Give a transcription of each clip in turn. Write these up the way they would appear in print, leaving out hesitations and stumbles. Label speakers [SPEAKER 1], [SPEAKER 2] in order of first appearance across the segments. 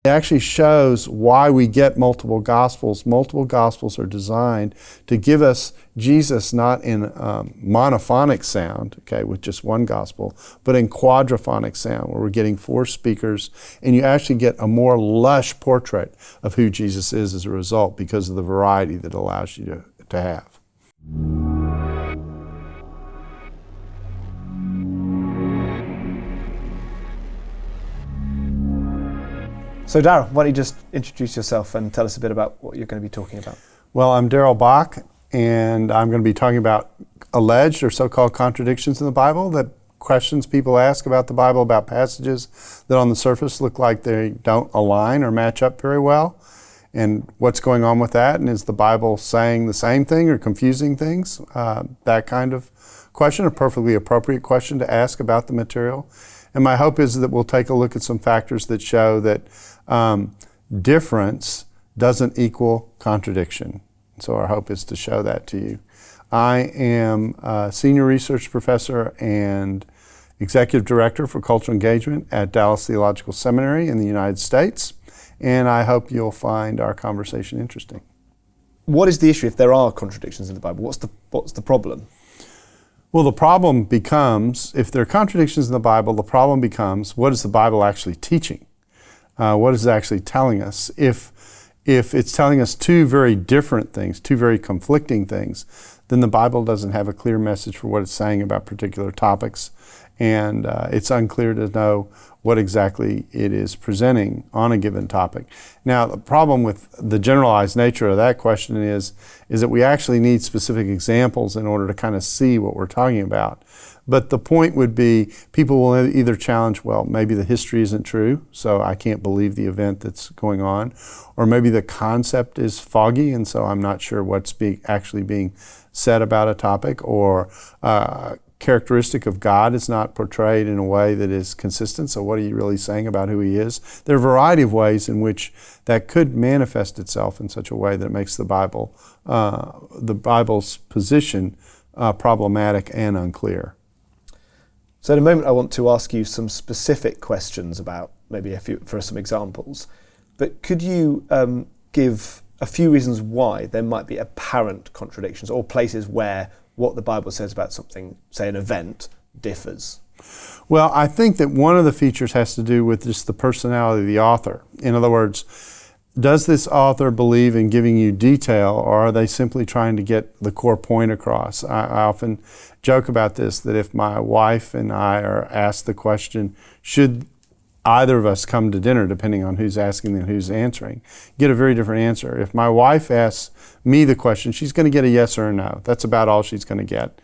[SPEAKER 1] It actually shows why we get multiple Gospels. Multiple Gospels are designed to give us Jesus not in monophonic sound, okay, with just one Gospel, but in quadraphonic sound, where we're getting 4 speakers, and you actually get a more lush portrait of who Jesus is as a result because of the variety that it allows you to have.
[SPEAKER 2] So Darrell, why don't you just introduce yourself and tell us a bit about what you're going to be talking about?
[SPEAKER 1] Well, I'm Darrell Bock, and I'm going to be talking about alleged or so-called contradictions in the Bible, that questions people ask about the Bible, about passages that on the surface look like they don't align or match up very well, and what's going on with that, and is the Bible saying the same thing or confusing things? That kind of question, a perfectly appropriate question to ask about the material. And my hope is that we'll take a look at some factors that show that difference doesn't equal contradiction. So our hope is to show that to you. I am a senior research professor and executive director for cultural engagement at Dallas Theological Seminary in the United States, and I hope you'll find our conversation interesting.
[SPEAKER 2] What is the issue if there are contradictions in the Bible? What's the problem?
[SPEAKER 1] Well, the problem becomes, if there are contradictions in the Bible, the problem becomes, what is the Bible actually teaching? What is it actually telling us? If it's telling us 2 very different things, 2 very conflicting things, then the Bible doesn't have a clear message for what it's saying about particular topics, and it's unclear to know what exactly it is presenting on a given topic. Now, the problem with the generalized nature of that question is that we actually need specific examples in order to kind of see what we're talking about. But the point would be, people will either challenge, well, maybe the history isn't true, so I can't believe the event that's going on, or maybe the concept is foggy, and so I'm not sure what's actually being said about a topic, or characteristic of God is not portrayed in a way that is consistent, so what are you really saying about who He is? There are a variety of ways in which that could manifest itself in such a way that it makes the Bible's position problematic and unclear.
[SPEAKER 2] So in a moment I want to ask you some specific questions about maybe for some examples, but could you give a few reasons why there might be apparent contradictions, or places where what the Bible says about something, say an event, differs?
[SPEAKER 1] Well, I think that one of the features has to do with just the personality of the author. In other words, does this author believe in giving you detail, or are they simply trying to get the core point across? I often joke about this, that if my wife and I are asked the question, should either of us come to dinner, depending on who's asking and who's answering, get a very different answer. If my wife asks me the question, she's going to get a yes or a no. That's about all she's going to get.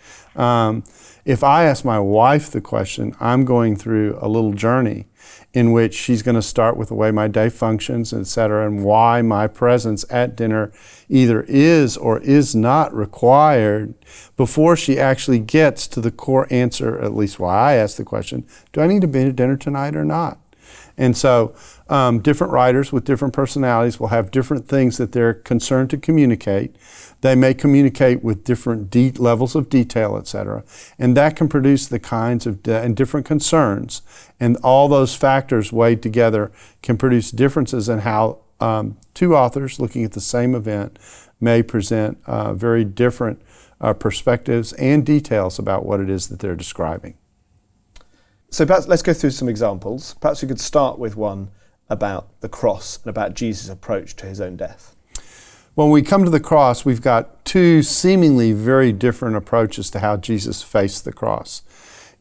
[SPEAKER 1] If I ask my wife the question, I'm going through a little journey in which she's going to start with the way my day functions, etc., and why my presence at dinner either is or is not required before she actually gets to the core answer, at least why I ask the question, do I need to be at dinner tonight or not? And so different writers with different personalities will have different things that they're concerned to communicate. They may communicate with different levels of detail, etc. And that can produce the kinds of and different concerns. And all those factors weighed together can produce differences in how 2 authors looking at the same event may present very different perspectives and details about what it is that they're describing.
[SPEAKER 2] So perhaps let's go through some examples. Perhaps we could start with one about the cross and about Jesus' approach to His own death.
[SPEAKER 1] When we come to the cross, we've got 2 seemingly very different approaches to how Jesus faced the cross.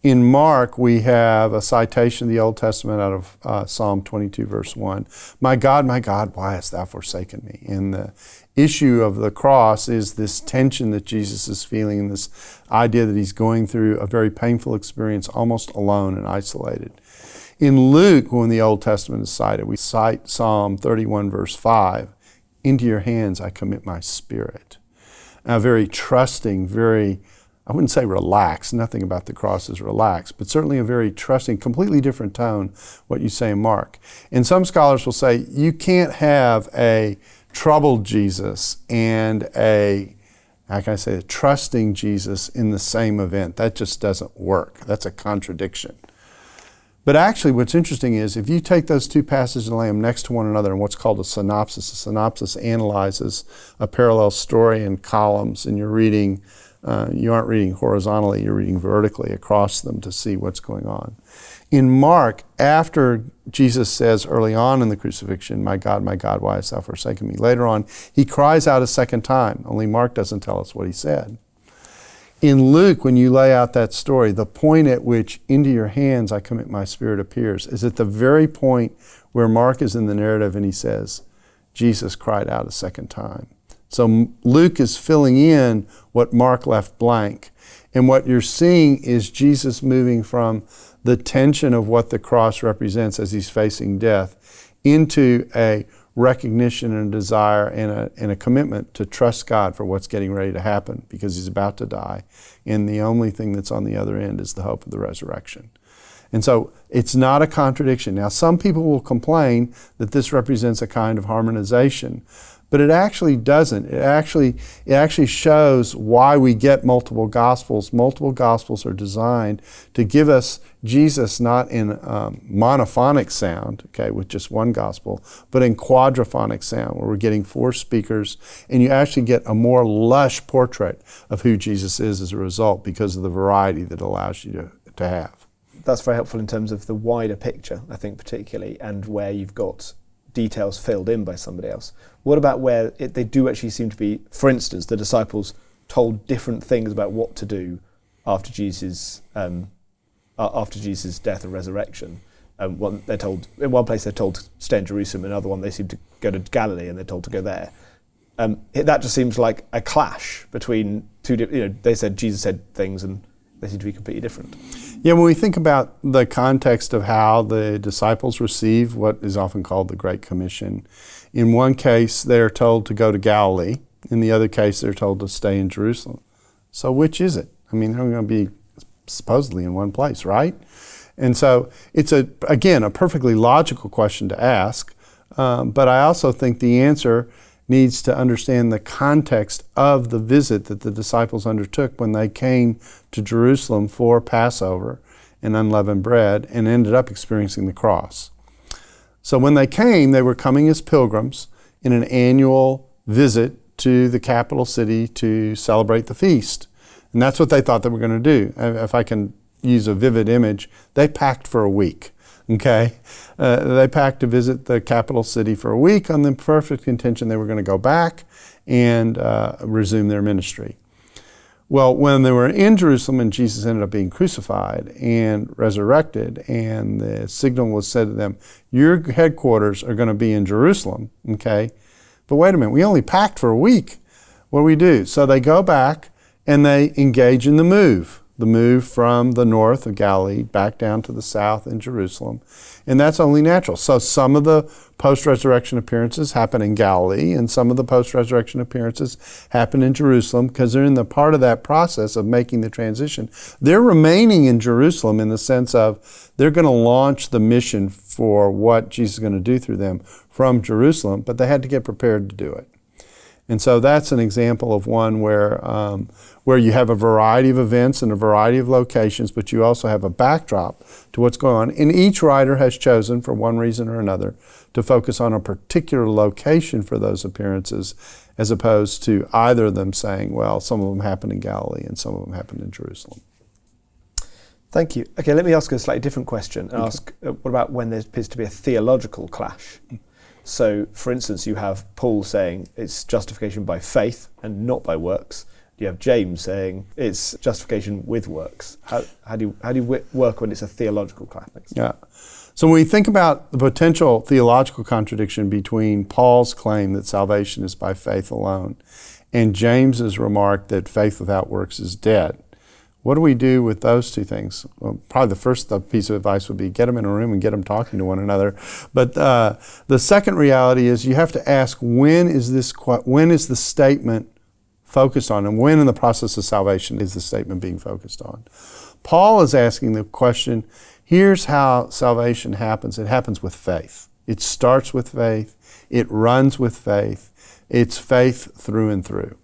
[SPEAKER 1] In Mark, we have a citation of the Old Testament out of Psalm 22, verse 1. My God, why hast thou forsaken me? And the issue of the cross is this tension that Jesus is feeling, and this idea that He's going through a very painful experience almost alone and isolated. In Luke, when the Old Testament is cited, we cite Psalm 31, verse 5. Into your hands I commit my spirit. A very trusting, very, I wouldn't say relaxed, nothing about the cross is relaxed, but certainly a very trusting, completely different tone, what you say in Mark. And some scholars will say you can't have a troubled Jesus and a trusting Jesus in the same event. That just doesn't work. That's a contradiction. But actually what's interesting is if you take those two passages and lay them next to one another in what's called a synopsis analyzes a parallel story in columns, and you're reading, you aren't reading horizontally, you're reading vertically across them to see what's going on. In Mark, after Jesus says early on in the crucifixion, my God, why hast thou forsaken me? Later on, he cries out a second time, only Mark doesn't tell us what he said. In Luke, when you lay out that story, the point at which into your hands I commit my spirit appears is at the very point where Mark is in the narrative and he says, Jesus cried out a second time. So Luke is filling in what Mark left blank. And what you're seeing is Jesus moving from the tension of what the cross represents as he's facing death into a recognition and a desire and a commitment to trust God for what's getting ready to happen because he's about to die. And the only thing that's on the other end is the hope of the resurrection. And so it's not a contradiction. Now, some people will complain that this represents a kind of harmonization, but it actually doesn't. It actually shows why we get multiple gospels. Multiple gospels are designed to give us Jesus not in monophonic sound, okay, with just one gospel, but in quadraphonic sound, where we're getting four speakers, and you actually get a more lush portrait of who Jesus is as a result because of the variety that allows you to have.
[SPEAKER 2] That's very helpful in terms of the wider picture, I think, particularly, and where you've got details filled in by somebody else. What about where they do actually seem to be, for instance, the disciples told different things about what to do after Jesus' death and resurrection? They're told in one place they're told to stay in Jerusalem, in another one they seem to go to Galilee and they're told to go there. That just seems like a clash between two. They said Jesus said things and they seem to be completely different.
[SPEAKER 1] Yeah, when we think about the context of how the disciples receive what is often called the Great Commission, in one case they're told to go to Galilee, in the other case they're told to stay in Jerusalem. So which is it? I mean, they're going to be supposedly in one place, right? And so it's, again, a perfectly logical question to ask, but I also think the answer needs to understand the context of the visit that the disciples undertook when they came to Jerusalem for Passover and unleavened bread and ended up experiencing the cross. So when they came, they were coming as pilgrims in an annual visit to the capital city to celebrate the feast. And that's what they thought they were going to do. If I can use a vivid image, they packed for a week. Okay, they packed to visit the capital city for a week on the perfect intention they were going to go back and resume their ministry. Well, when they were in Jerusalem and Jesus ended up being crucified and resurrected, and the signal was said to them, your headquarters are going to be in Jerusalem, okay? But wait a minute, we only packed for a week. What do we do? So they go back and they engage in the move from the north of Galilee back down to the south in Jerusalem. And that's only natural. So some of the post-resurrection appearances happen in Galilee, and some of the post-resurrection appearances happen in Jerusalem because they're in the part of that process of making the transition. They're remaining in Jerusalem in the sense of they're going to launch the mission for what Jesus is going to do through them from Jerusalem, but they had to get prepared to do it. And so that's an example of one where you have a variety of events and a variety of locations, but you also have a backdrop to what's going on. And each writer has chosen, for one reason or another, to focus on a particular location for those appearances, as opposed to either of them saying, well, some of them happened in Galilee and some of them happened in Jerusalem.
[SPEAKER 2] Thank you. Okay, let me ask a slightly different question and ask, what about when there appears to be a theological clash? So, for instance, you have Paul saying it's justification by faith and not by works. You have James saying it's justification with works. How do you work when it's a theological clash?
[SPEAKER 1] Yeah. So when we think about the potential theological contradiction between Paul's claim that salvation is by faith alone and James's remark that faith without works is dead, what do we do with those two things? Well, probably the first piece of advice would be get them in a room and get them talking to one another. But the second reality is you have to ask, when is the statement focused on, and when in the process of salvation is the statement being focused on? Paul is asking the question, here's how salvation happens. It happens with faith. It starts with faith. It runs with faith. It's faith through and through.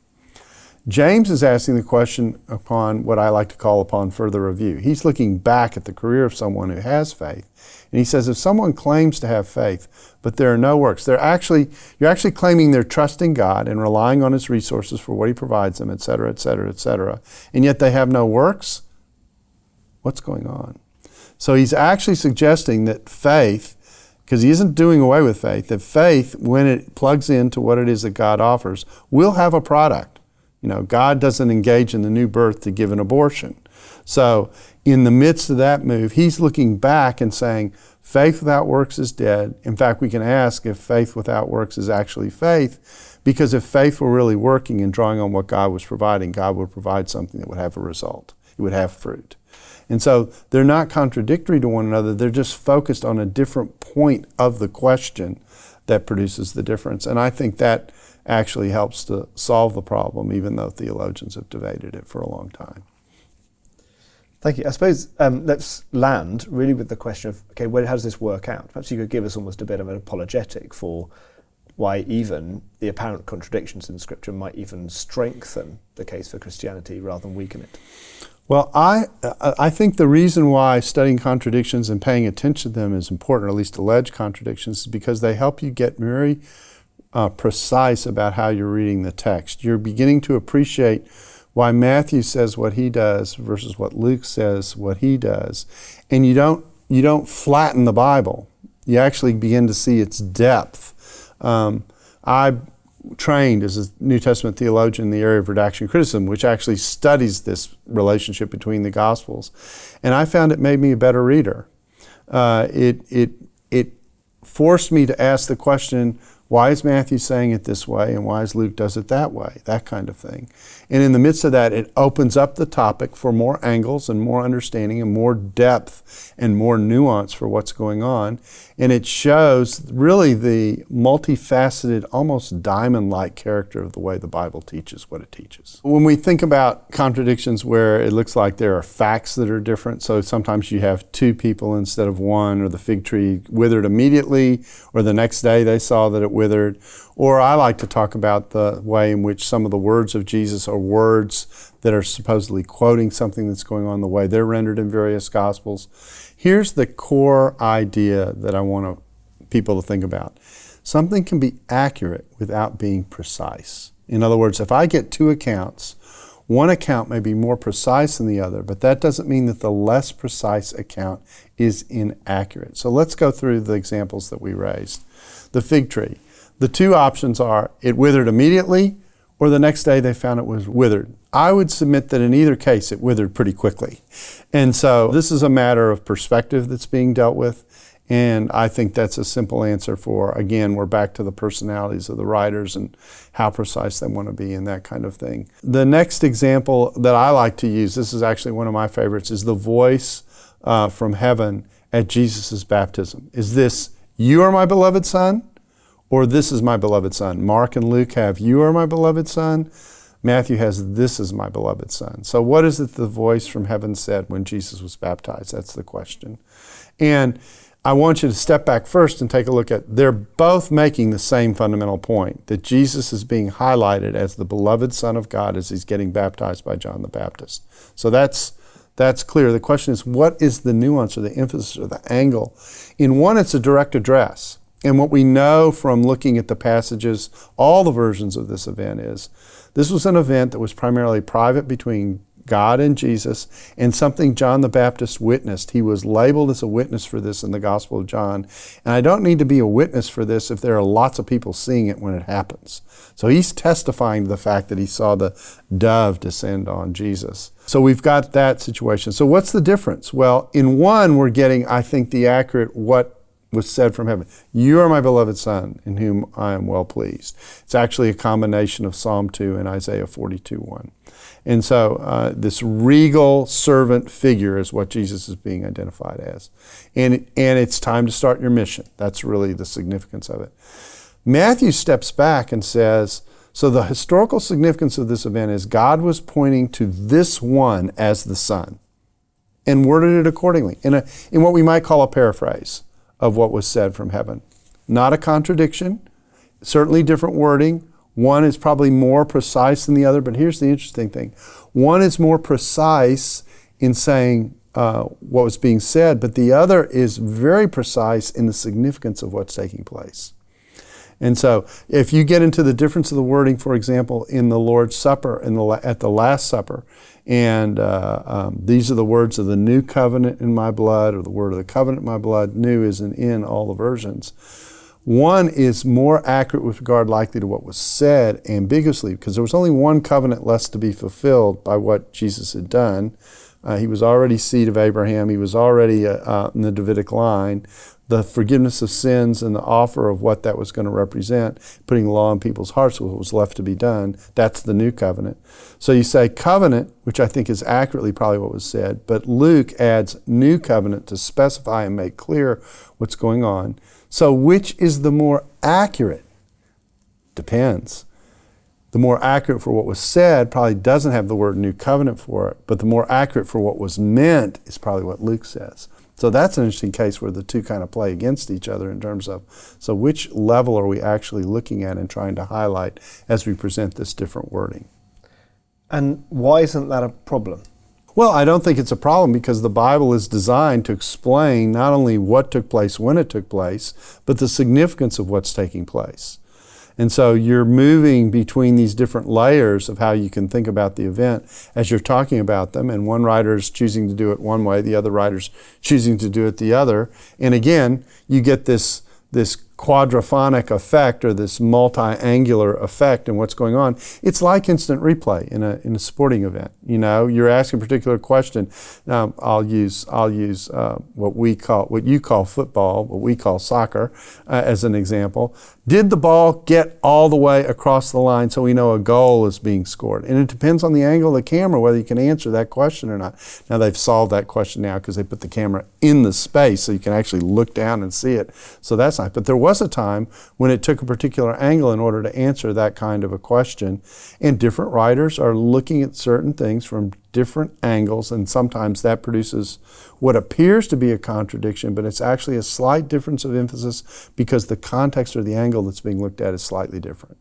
[SPEAKER 1] James is asking the question upon what I like to call upon further review. He's looking back at the career of someone who has faith. And he says, if someone claims to have faith, but there are no works, you're actually claiming they're trusting God and relying on his resources for what he provides them, et cetera, et cetera, et cetera, and yet they have no works, what's going on? So he's actually suggesting that faith, because he isn't doing away with faith, that faith, when it plugs into what it is that God offers, will have a product. God doesn't engage in the new birth to give an abortion. So in the midst of that move, he's looking back and saying, faith without works is dead. In fact, we can ask if faith without works is actually faith, because if faith were really working and drawing on what God was providing, God would provide something that would have a result. It would have fruit. And so they're not contradictory to one another. They're just focused on a different point of the question that produces the difference. And I think that actually helps to solve the problem, even though theologians have debated it for a long time.
[SPEAKER 2] Thank you. I suppose let's land really with the question of, okay, how does this work out? Perhaps you could give us almost a bit of an apologetic for why even the apparent contradictions in Scripture might even strengthen the case for Christianity rather than weaken it.
[SPEAKER 1] Well, I think the reason why studying contradictions and paying attention to them is important, or at least alleged contradictions, is because they help you get very precise about how you're reading the text. You're beginning to appreciate why Matthew says what he does versus what Luke says what he does. And you don't flatten the Bible. You actually begin to see its depth. I trained as a New Testament theologian in the area of redaction criticism, which actually studies this relationship between the Gospels. And I found it made me a better reader. It forced me to ask the question, why is Matthew saying it this way, and why is Luke does it that way? That kind of thing. And in the midst of that, it opens up the topic for more angles and more understanding and more depth and more nuance for what's going on. And it shows really the multifaceted, almost diamond-like character of the way the Bible teaches what it teaches. When we think about contradictions where it looks like there are facts that are different, so sometimes you have two people instead of one, or the fig tree withered immediately, or the next day they saw that it withered. Or I like to talk about the way in which some of the words of Jesus are words that are supposedly quoting something that's going on, the way they're rendered in various Gospels. Here's the core idea that I want people to think about. Something can be accurate without being precise. In other words, if I get two accounts, one account may be more precise than the other, but that doesn't mean that the less precise account is inaccurate. So let's go through the examples that we raised. The fig tree. The two options are it withered immediately, or the next day they found it was withered. I would submit that in either case it withered pretty quickly. And so this is a matter of perspective that's being dealt with, and I think that's a simple answer for, again, we're back to the personalities of the writers and how precise they want to be and that kind of thing. The next example that I like to use, this is actually one of my favorites, is the voice from heaven at Jesus' baptism. Is this, "You are my beloved Son," or "This is my beloved Son"? Mark and Luke have, "You are my beloved Son." Matthew has, "This is my beloved Son." So what is it the voice from heaven said when Jesus was baptized? That's the question. And I want you to step back first and take a look at, they're both making the same fundamental point, that Jesus is being highlighted as the beloved Son of God as he's getting baptized by John the Baptist. So that's clear. The question is, what is the nuance or the emphasis or the angle? In one, it's a direct address. And what we know from looking at the passages, all the versions of this event is, this was an event that was primarily private between God and Jesus, and something John the Baptist witnessed. He was labeled as a witness for this in the Gospel of John. And I don't need to be a witness for this if there are lots of people seeing it when it happens. So he's testifying to the fact that he saw the dove descend on Jesus. So we've got that situation. So what's the difference? Well, in one, we're getting, I think, the accurate what was said from heaven. "You are my beloved Son, in whom I am well pleased." It's actually a combination of Psalm 2 and Isaiah 42:1. And so this regal servant figure is what Jesus is being identified as. And it's time to start your mission. That's really the significance of it. Matthew steps back and says, so the historical significance of this event is God was pointing to this one as the Son and worded it accordingly in what we might call a paraphrase of what was said from heaven. Not a contradiction, certainly different wording, One is probably more precise than the other, but here's the interesting thing. One is more precise in saying what was being said, but the other is very precise in the significance of what's taking place. And so if you get into the difference of the wording, for example, in the Lord's Supper, at the Last Supper, and these are the words of the new covenant in my blood, or the word of the covenant in my blood, new isn't in all the versions. One is more accurate with regard likely to what was said ambiguously, because there was only one covenant less to be fulfilled by what Jesus had done. He was already seed of Abraham. He was already in the Davidic line. The forgiveness of sins and the offer of what that was going to represent, putting law in people's hearts, what was left to be done, that's the new covenant. So you say covenant, which I think is accurately probably what was said, but Luke adds new covenant to specify and make clear what's going on. So which is the more accurate? Depends. The more accurate for what was said probably doesn't have the word new covenant for it, but the more accurate for what was meant is probably what Luke says. So that's an interesting case where the two kind of play against each other in terms of, so which level are we actually looking at and trying to highlight as we present this different wording?
[SPEAKER 2] And why isn't that a problem?
[SPEAKER 1] Well, I don't think it's a problem because the Bible is designed to explain not only what took place when it took place, but the significance of what's taking place. And so you're moving between these different layers of how you can think about the event as you're talking about them. And one writer is choosing to do it one way, the other writer's choosing to do it the other. And again, you get this quadraphonic effect, or this multi-angular effect in what's going on. It's like instant replay in a sporting event. You know, you're asking a particular question. Now, I'll use what you call football, what we call soccer, as an example. Did the ball get all the way across the line so we know a goal is being scored? And it depends on the angle of the camera whether you can answer that question or not. Now, they've solved that question now because they put the camera in the space so you can actually look down and see it. So that's nice. But there was a time when it took a particular angle in order to answer that kind of a question. And different writers are looking at certain things from different angles, and sometimes that produces what appears to be a contradiction, but it's actually a slight difference of emphasis because the context or the angle that's being looked at is slightly different.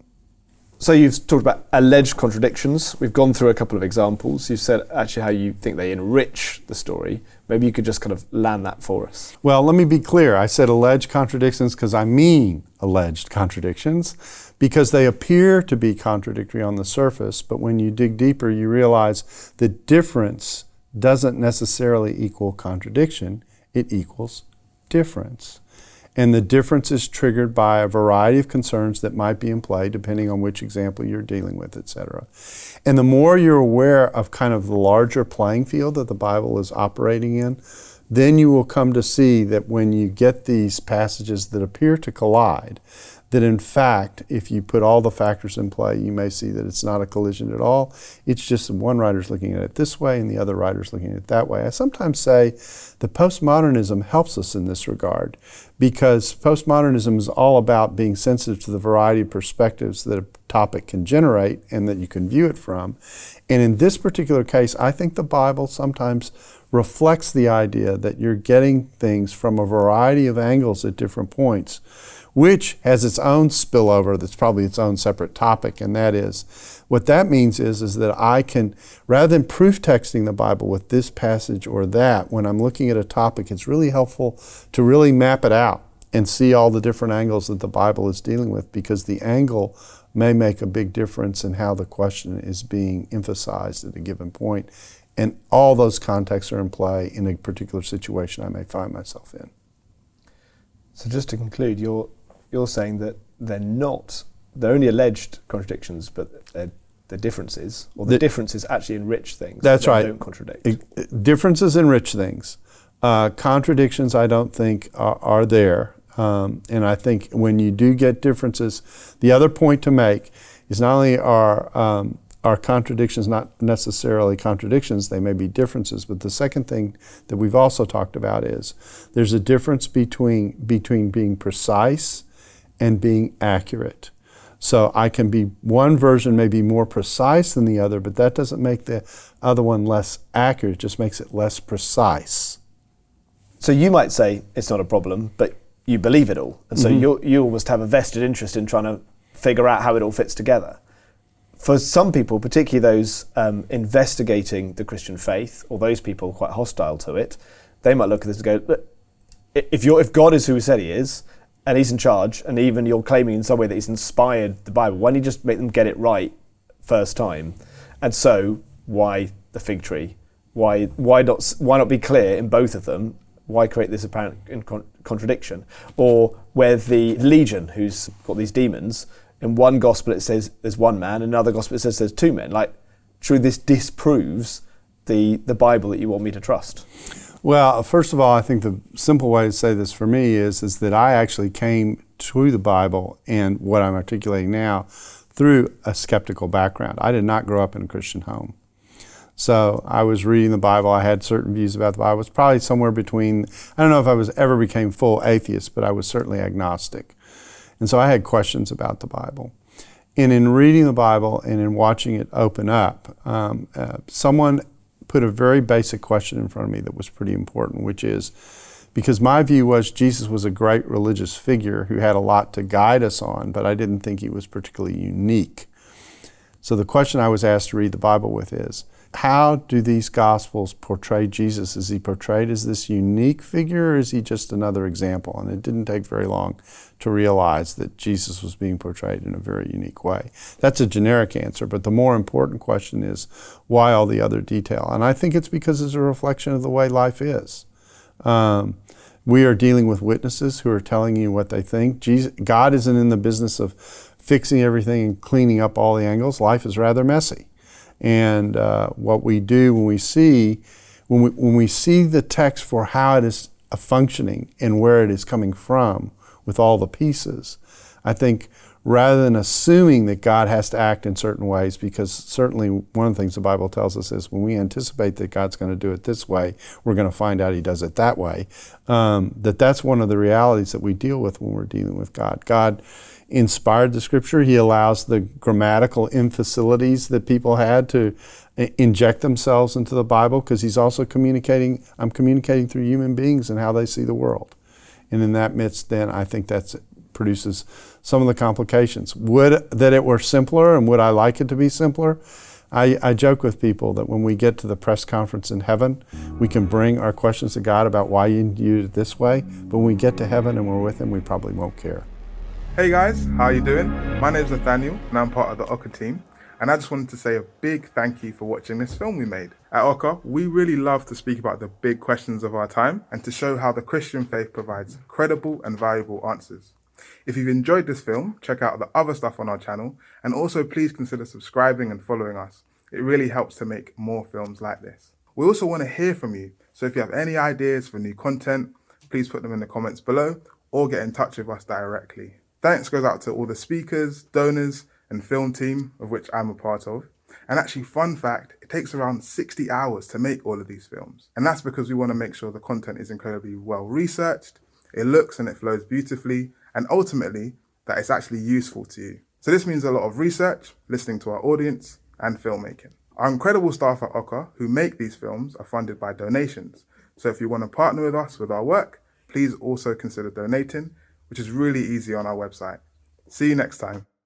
[SPEAKER 2] So you've talked about alleged contradictions. We've gone through a couple of examples. You've said actually how you think they enrich the story. Maybe you could just kind of land that for us.
[SPEAKER 1] Well, let me be clear. I said alleged contradictions because I mean alleged contradictions, because they appear to be contradictory on the surface, but when you dig deeper, you realize the difference doesn't necessarily equal contradiction. It equals difference. And the difference is triggered by a variety of concerns that might be in play depending on which example you're dealing with, etc. And the more you're aware of kind of the larger playing field that the Bible is operating in, then you will come to see that when you get these passages that appear to collide, that in fact, if you put all the factors in play, you may see that it's not a collision at all. It's just one writer's looking at it this way and the other writer's looking at it that way. I sometimes say that postmodernism helps us in this regard, because postmodernism is all about being sensitive to the variety of perspectives that a topic can generate and that you can view it from. And in this particular case, I think the Bible sometimes reflects the idea that you're getting things from a variety of angles at different points, which has its own spillover that's probably its own separate topic, and that is, what that means is that I can, rather than proof texting the Bible with this passage or that, when I'm looking at a topic, it's really helpful to really map it out and see all the different angles that the Bible is dealing with, because the angle may make a big difference in how the question is being emphasized at a given point. And all those contexts are in play in a particular situation I may find myself in.
[SPEAKER 2] So just to conclude, you're saying that they're only alleged contradictions, but they're differences, or the differences actually enrich things.
[SPEAKER 1] That's right.
[SPEAKER 2] Don't contradict.
[SPEAKER 1] Differences enrich things. Contradictions, I don't think, are there. And I think when you do get differences, the other point to make is not only are contradictions not necessarily contradictions, they may be differences, but the second thing that we've also talked about is there's a difference between being precise and being accurate. So one version may be more precise than the other, but that doesn't make the other one less accurate, it just makes it less precise.
[SPEAKER 2] So you might say it's not a problem, but you believe it all. And so you almost have a vested interest in trying to figure out how it all fits together. For some people, particularly those investigating the Christian faith, or those people quite hostile to it, they might look at this and go, look, if God is who he said he is, and he's in charge, and even you're claiming in some way that he's inspired the Bible, why don't you just make them get it right first time? And so, why the fig tree? Why not be clear in both of them? Why create this apparent contradiction? Or where the legion, who's got these demons, in one gospel it says there's one man, in another gospel it says there's two men. Like, truly this disproves the Bible that you want me to trust.
[SPEAKER 1] Well, first of all, I think the simple way to say this for me is that I actually came to the Bible and what I'm articulating now through a skeptical background. I did not grow up in a Christian home. So I was reading the Bible. I had certain views about the Bible. It was probably somewhere between, I don't know if I ever became full atheist, but I was certainly agnostic. And so I had questions about the Bible. And in reading the Bible and in watching it open up, someone put a very basic question in front of me that was pretty important, which is, because my view was Jesus was a great religious figure who had a lot to guide us on, but I didn't think he was particularly unique. So the question I was asked to read the Bible with is, how do these Gospels portray Jesus? Is he portrayed as this unique figure, or is he just another example? And it didn't take very long to realize that Jesus was being portrayed in a very unique way. That's a generic answer, but the more important question is, why all the other detail? And I think it's because it's a reflection of the way life is. We are dealing with witnesses who are telling you what they think. God isn't in the business of fixing everything and cleaning up all the angles. Life is rather messy. And what we do when we see the text for how it is functioning and where it is coming from with all the pieces, I think rather than assuming that God has to act in certain ways, because certainly one of the things the Bible tells us is when we anticipate that God's going to do it this way, we're going to find out he does it that way, that's one of the realities that we deal with when we're dealing with God. God inspired the Scripture. He allows the grammatical infacilities that people had to inject themselves into the Bible, because he's also communicating. I'm communicating through human beings and how they see the world. And in that midst, then I think that produces some of the complications. Would that it were simpler, and would I like it to be simpler? I joke with people that when we get to the press conference in heaven, we can bring our questions to God about why you did it this way, but when we get to heaven and we're with him, we probably won't care.
[SPEAKER 3] Hey guys, how are you doing? My name's Nathaniel and I'm part of the Ocker team, and I just wanted to say a big thank you for watching this film we made. At Ocker, we really love to speak about the big questions of our time and to show how the Christian faith provides credible and valuable answers. If you've enjoyed this film, check out the other stuff on our channel, and also please consider subscribing and following us. It really helps to make more films like this. We also want to hear from you, so if you have any ideas for new content, please put them in the comments below or get in touch with us directly. Thanks goes out to all the speakers, donors, and film team, of which I'm a part of. And actually, fun fact, it takes around 60 hours to make all of these films. And that's because we want to make sure the content is incredibly well researched, it looks and it flows beautifully, and ultimately, that it's actually useful to you. So this means a lot of research, listening to our audience, and filmmaking. Our incredible staff at Ocker who make these films are funded by donations. So if you want to partner with us with our work, please also consider donating, which is really easy on our website. See you next time.